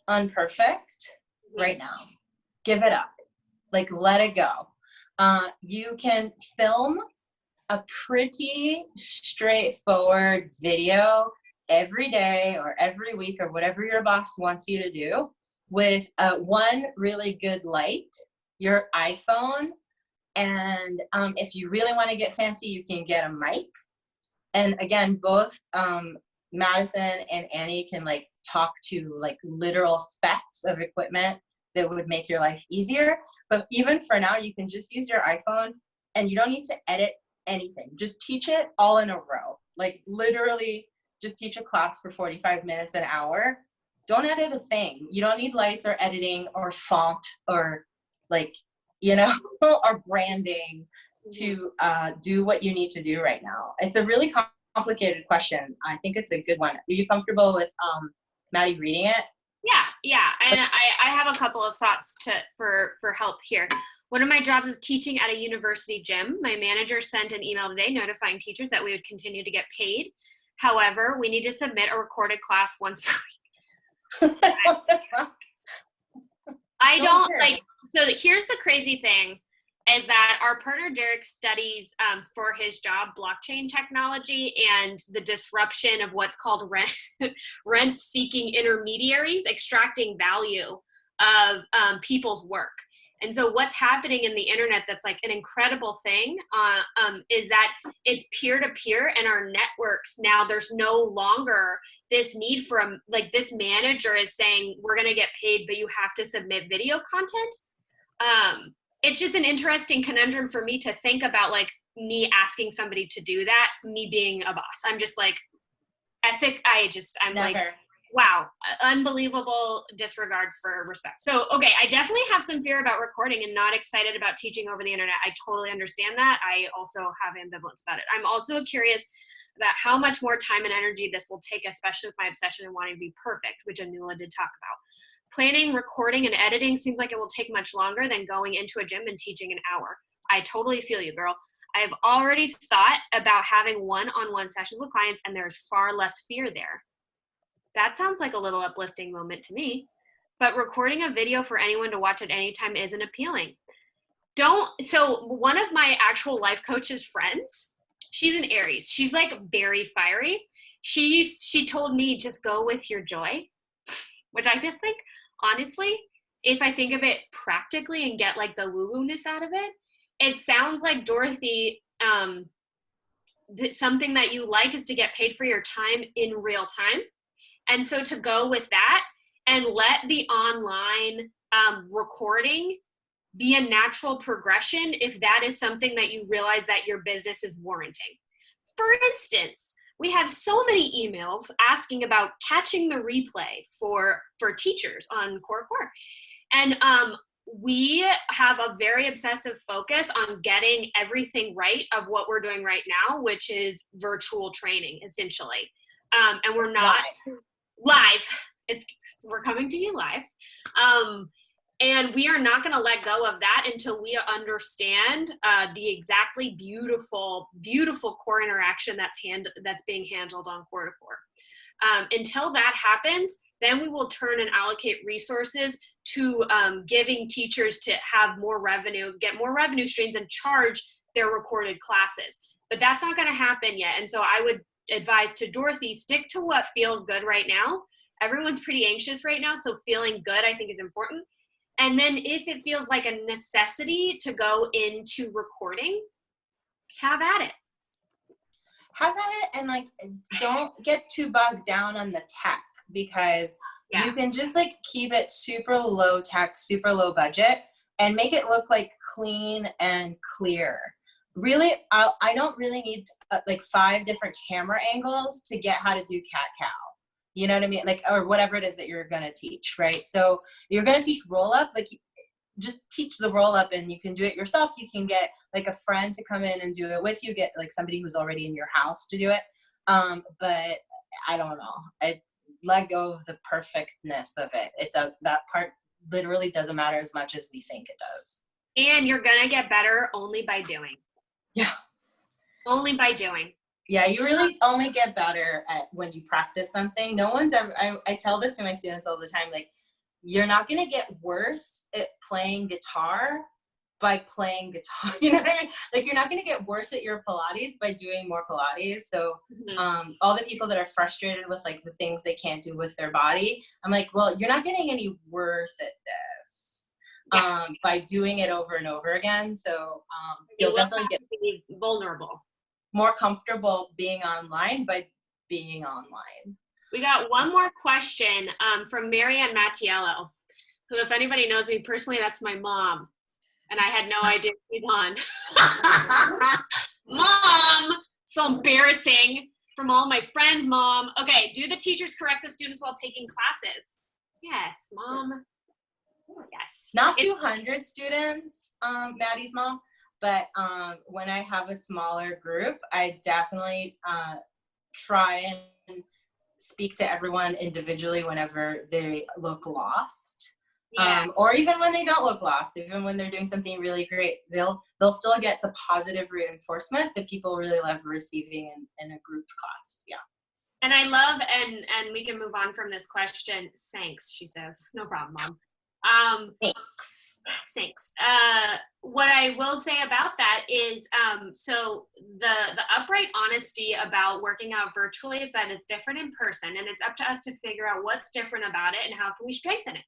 on perfect right now. Give it up. Like, let it go. You can film a pretty straightforward video every day or every week or whatever your boss wants you to do with one really good light, your iPhone. And if you really want to get fancy, you can get a mic. And again, both Madison and Annie can like talk to like literal specs of equipment that would make your life easier. But even for now, you can just use your iPhone and you don't need to edit anything. Just teach it all in a row. Like, literally just teach a class for 45 minutes, an hour. Don't edit a thing. You don't need lights or editing or font or like, you know, or branding to do what you need to do right now. It's a really complicated question. I think it's a good one. Are you comfortable with Maddie reading it? Yeah. And I have a couple of thoughts for help here. One of my jobs is teaching at a university gym. My manager sent an email today notifying teachers that we would continue to get paid. However, we need to submit a recorded class once per week. I don't like, so here's the crazy thing is that our partner Derek studies for his job blockchain technology and the disruption of what's called rent-seeking intermediaries extracting value of people's work. And so what's happening in the internet that's like an incredible thing is that it's peer-to-peer, and our networks now, there's no longer this need for like this manager is saying, we're going to get paid, but you have to submit video content. It's just an interesting conundrum for me to think about, like me asking somebody to do that, me being a boss. I'm just like, I'm Never. Like, wow, unbelievable disregard for respect. So, okay, I definitely have some fear about recording and not excited about teaching over the internet. I totally understand that. I also have ambivalence about it. I'm also curious about how much more time and energy this will take, especially with my obsession and wanting to be perfect, which Anula did talk about. Planning, recording, and editing seems like it will take much longer than going into a gym and teaching an hour. I totally feel you, girl. I've already thought about having one-on-one sessions with clients, and there's far less fear there. That sounds like a little uplifting moment to me. But recording a video for anyone to watch at any time isn't appealing. So one of my actual life coach's friends, she's an Aries. She's like very fiery. She told me, just go with your joy, which I just think, honestly, if I think of it practically and get like the woo-woo-ness out of it, it sounds like, Dorothy, something that you like is to get paid for your time in real time. And so to go with that and let the online recording be a natural progression if that is something that you realize that your business is warranting. For instance, we have so many emails asking about catching the replay for teachers on Core. And we have a very obsessive focus on getting everything right of what we're doing right now, which is virtual training, essentially. And we're not live. We're coming to you live. And we are not going to let go of that until we understand the exactly beautiful, beautiful core interaction that's being handled on Core to Core. Until that happens, then we will turn and allocate resources to giving teachers to have more revenue, get more revenue streams, and charge their recorded classes. But that's not going to happen yet. And so I would advise to Dorothy, stick to what feels good right now. Everyone's pretty anxious right now, so feeling good, I think, is important. And then if it feels like a necessity to go into recording, have at it. Have at it, and like, don't get too bogged down on the tech, because you can just like keep it super low tech, super low budget, and make it look like clean and clear. Really, I don't really need like 5 different camera angles to get how to do cat-cow. You know what I mean? Like, or whatever it is that you're going to teach, right? So you're going to teach roll up, like just teach the roll up, and you can do it yourself. You can get like a friend to come in and do it with you, get like somebody who's already in your house to do it. But I don't know. Let go of the perfectness of it. It does, that part literally doesn't matter as much as we think it does. And you're going to get better only by doing. Yeah. Only by doing. Yeah, you really only get better at when you practice something. No one's ever, I tell this to my students all the time, like, you're not going to get worse at playing guitar by playing guitar. You know what I mean? Like, you're not going to get worse at your Pilates by doing more Pilates. So all the people that are frustrated with like the things they can't do with their body, I'm like, well, you're not getting any worse at this by doing it over and over again. So you'll definitely get vulnerable. More comfortable being online by being online. We got one more question from Marianne Mattiello, who, if anybody knows me personally, that's my mom. And I had no idea she's on. Mom! So embarrassing from all my friends, Mom. Okay, do the teachers correct the students while taking classes? Yes, Mom. Yes. Not 200 students, Maddie's mom. But when I have a smaller group, I definitely try and speak to everyone individually whenever they look lost. Yeah. Or even when they don't look lost, even when they're doing something really great, they'll still get the positive reinforcement that people really love receiving in a group class. Yeah. And I love, and we can move on from this question. Thanks, she says. No problem, Mom. Thanks. What I will say about that is, so the upright honesty about working out virtually is that it's different in person, and it's up to us to figure out what's different about it and how can we strengthen it.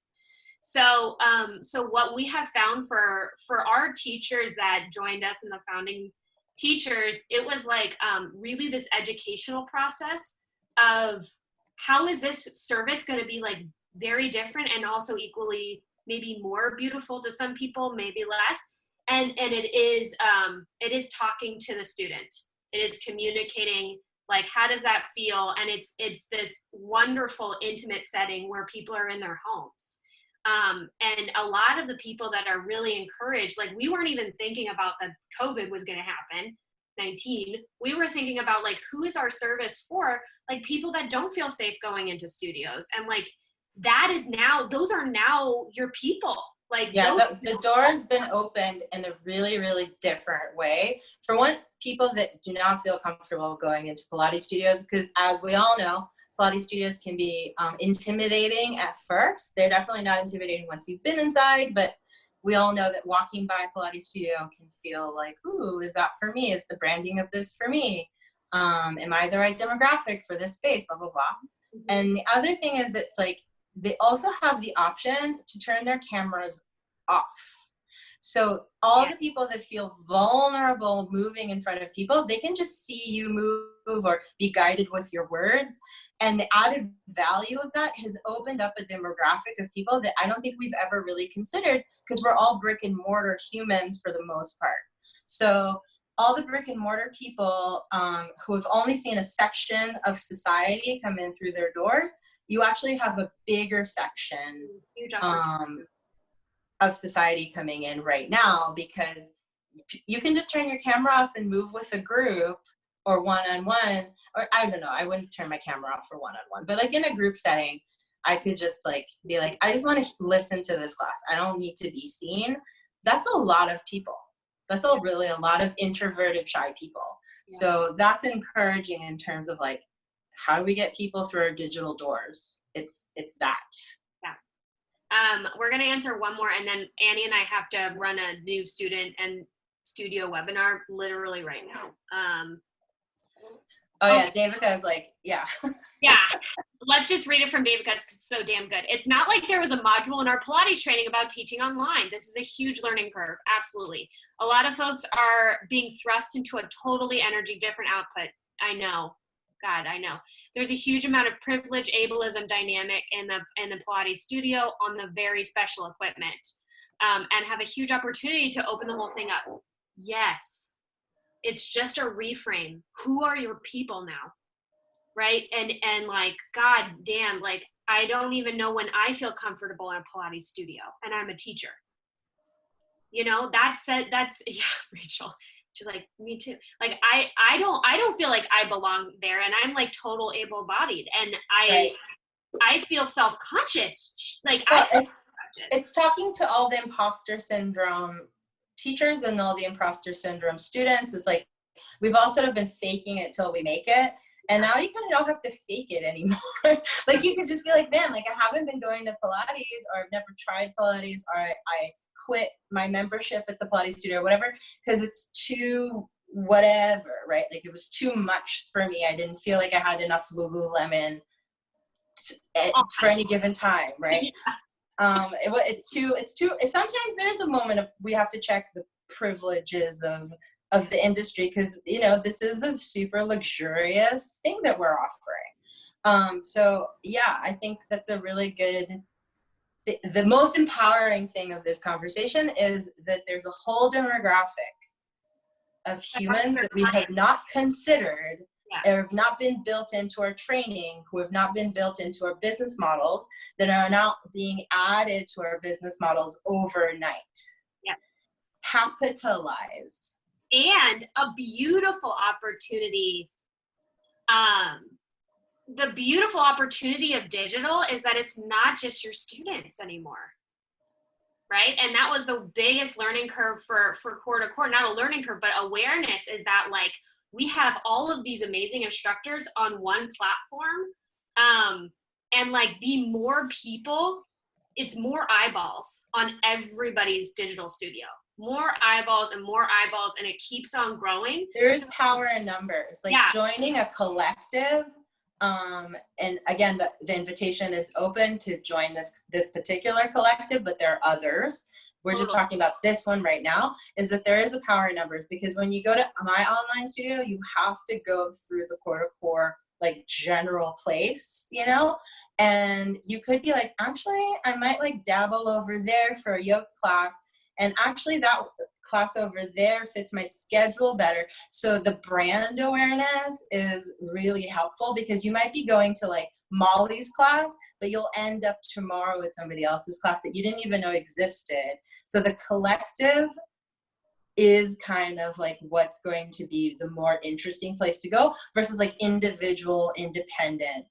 So, so what we have found for our teachers that joined us in the founding teachers, it was like really this educational process of how is this service going to be like very different and also equally maybe more beautiful to some people, maybe less. And it is talking to the student. It is communicating, like, how does that feel? And it's this wonderful intimate setting where people are in their homes. And a lot of the people that are really encouraged, like, we weren't even thinking about that COVID was going to happen, 19. We were thinking about, like, who is our service for? Like, people that don't feel safe going into studios. And like, that is now, those are now your people. Like, yeah, the door has been opened in a really, really different way. For one, people that do not feel comfortable going into Pilates studios, because as we all know, Pilates studios can be intimidating at first. They're definitely not intimidating once you've been inside, but we all know that walking by a Pilates studio can feel like, ooh, is that for me? Is the branding of this for me? Am I the right demographic for this space? Blah, blah, blah. And the other thing is, it's like, they also have the option to turn their cameras off. So all the people that feel vulnerable moving in front of people, they can just see you move or be guided with your words. And the added value of that has opened up a demographic of people that I don't think we've ever really considered, because we're all brick and mortar humans for the most part. So all the brick and mortar people who have only seen a section of society come in through their doors, you actually have a bigger section of society coming in right now, because you can just turn your camera off and move with a group or one-on-one, or I don't know, I wouldn't turn my camera off for one-on-one, but like in a group setting, I could just like be like, I just want to listen to this class. I don't need to be seen. That's a lot of people. That's really a lot of introverted, shy people. Yeah. So that's encouraging in terms of like, how do we get people through our digital doors? It's that. We're going to answer one more, and then Annie and I have to run a new student and studio webinar literally right now. Yeah, Davica is like, yeah. Yeah, let's just read it from Davica because it's so damn good. It's not like there was a module in our Pilates training about teaching online. This is a huge learning curve, absolutely. A lot of folks are being thrust into a totally energy different output. I know. God, I know. There's a huge amount of privilege, ableism dynamic in the Pilates studio on the very special equipment, and have a huge opportunity to open the whole thing up. Yes, it's just a reframe. Who are your people now, right? And like, God damn, like I don't even know when I feel comfortable in a Pilates studio, and I'm a teacher. You know, that's yeah, Rachel. She's like, me too. Like, I don't feel like I belong there, and I'm like total able-bodied, and I feel self-conscious. Like, well, it's talking to all the imposter syndrome teachers and all the imposter syndrome students. It's like, we've all sort of been faking it till we make it. And now you kind of don't have to fake it anymore. Like, you could just be like, man, like I haven't been going to Pilates, or I've never tried Pilates, or I quit my membership at the Pilates studio or whatever, because it's too whatever, right? Like it was too much for me. I didn't feel like I had enough Lululemon for any given time, right? It's too, sometimes there's a moment of, we have to check the privileges of the industry, because, you know, this is a super luxurious thing that we're offering. So yeah, I think that's a really good, the most empowering thing of this conversation is that there's a whole demographic of humans that we have not considered, or have not been built into our training, who have not been built into our business models, that are now being added to our business models overnight. Yeah. Capitalize. And a beautiful opportunity. The beautiful opportunity of digital is that it's not just your students anymore, right? And that was the biggest learning curve for core to core, not a learning curve, but awareness, is that like we have all of these amazing instructors on one platform, and like the more people, it's more eyeballs on everybody's digital studio. More eyeballs and more eyeballs, and it keeps on growing. There's power in numbers. Like joining a collective, and again, the invitation is open to join this particular collective, but there are others. We're just talking about this one right now, is that there is a power in numbers, because when you go to my online studio, you have to go through the core to core, like general place, you know, and you could be like, actually, I might like dabble over there for a yoga class. And actually that class over there fits my schedule better. So the brand awareness is really helpful, because you might be going to like Molly's class, but you'll end up tomorrow with somebody else's class that you didn't even know existed. So the collective is kind of like what's going to be the more interesting place to go, versus like individual independent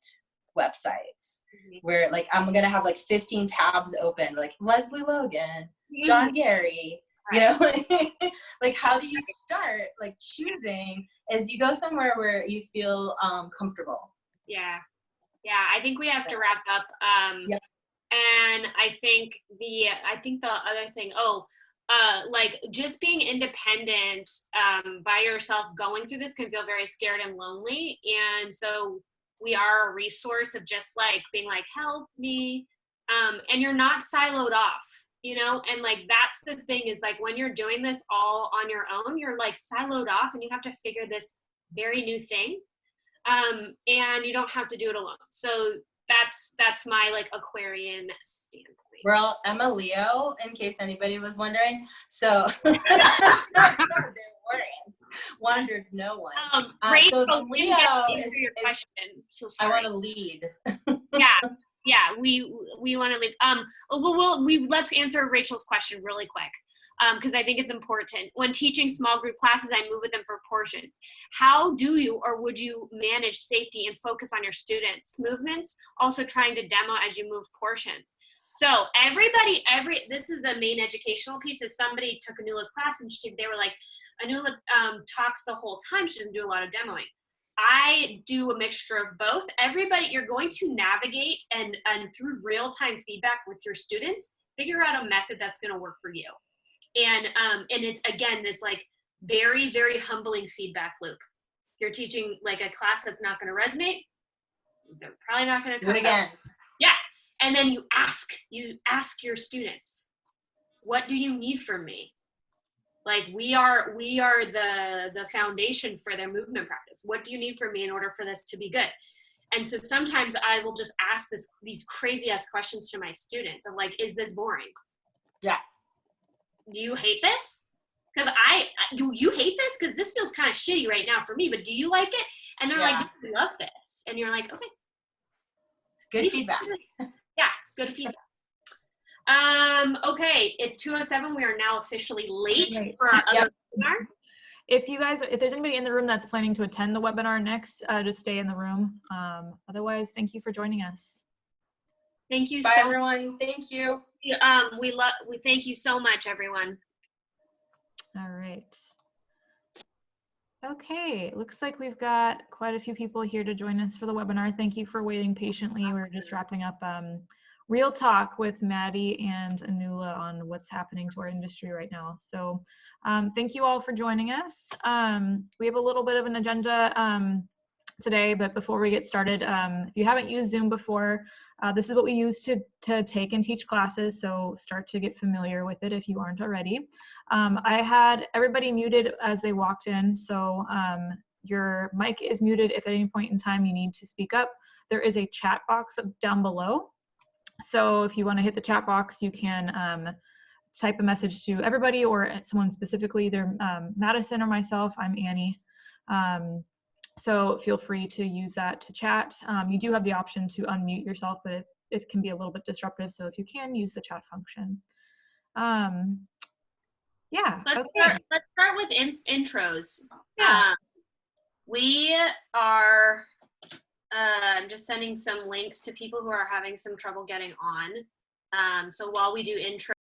websites, where like I'm gonna have like 15 tabs open, like Leslie Logan, John Gary, you know, like how do you start like choosing as you go somewhere where you feel comfortable? Yeah, I think we have to wrap up. And I think the other thing, like just being independent by yourself going through this can feel very scared and lonely. And so we are a resource of just like being like, help me. And you're not siloed off, you know? And like, that's the thing is like, when you're doing this all on your own, you're like siloed off and you have to figure this very new thing. And you don't have to do it alone. So that's my like Aquarian standpoint. Well, I'm a Leo, in case anybody was wondering. So there wondered no one. Rachel, so Leo is your question. So sorry. I want to lead. Yeah, we want to lead. Let's answer Rachel's question really quick, because I think it's important. When teaching small group classes, I move with them for portions. How do you or would you manage safety and focus on your students' movements? Also trying to demo as you move portions. So this is the main educational piece. Is somebody took Anula's class and they were like, Anula talks the whole time. She doesn't do a lot of demoing. I do a mixture of both. Everybody, you're going to navigate and through real-time feedback with your students, figure out a method that's going to work for you. And it's, again, this like very, very humbling feedback loop. If you're teaching like a class that's not going to resonate, they're probably not going to come again. Yeah. And then you ask your students, what do you need from me? Like we are the foundation for their movement practice. What do you need from me in order for this to be good? And so sometimes I will just ask these crazy ass questions to my students of like, is this boring? Yeah. Do you hate this? Because do you hate this? Because this feels kind of shitty right now for me, but do you like it? And they're like, I love this. And you're like, okay. Good feedback. Yeah, good feedback. Okay, it's 2:07. We are now officially late for our other webinar. If there's anybody in the room that's planning to attend the webinar next, just stay in the room. Otherwise, thank you for joining us. Thank you. Bye, everyone. Thank you. We thank you so much, everyone. All right. Okay, it looks like we've got quite a few people here to join us for the webinar. Thank you for waiting patiently. We're just wrapping up real talk with Maddie and Anula on what's happening to our industry right now. So thank you all for joining us. We have a little bit of an agenda today, but before we get started, if you haven't used Zoom before, this is what we use to take and teach classes, so start to get familiar with it if you aren't already. I had everybody muted as they walked in, so your mic is muted if at any point in time you need to speak up. There is a chat box down below, so if you want to hit the chat box, you can type a message to everybody or someone specifically, either Madison or myself. I'm Annie. So feel free to use that to chat. You do have the option to unmute yourself, but it can be a little bit disruptive. So if you can, use the chat function. Yeah. Let's start with intros. Yeah. We are, I'm just sending some links to people who are having some trouble getting on. So while we do intros,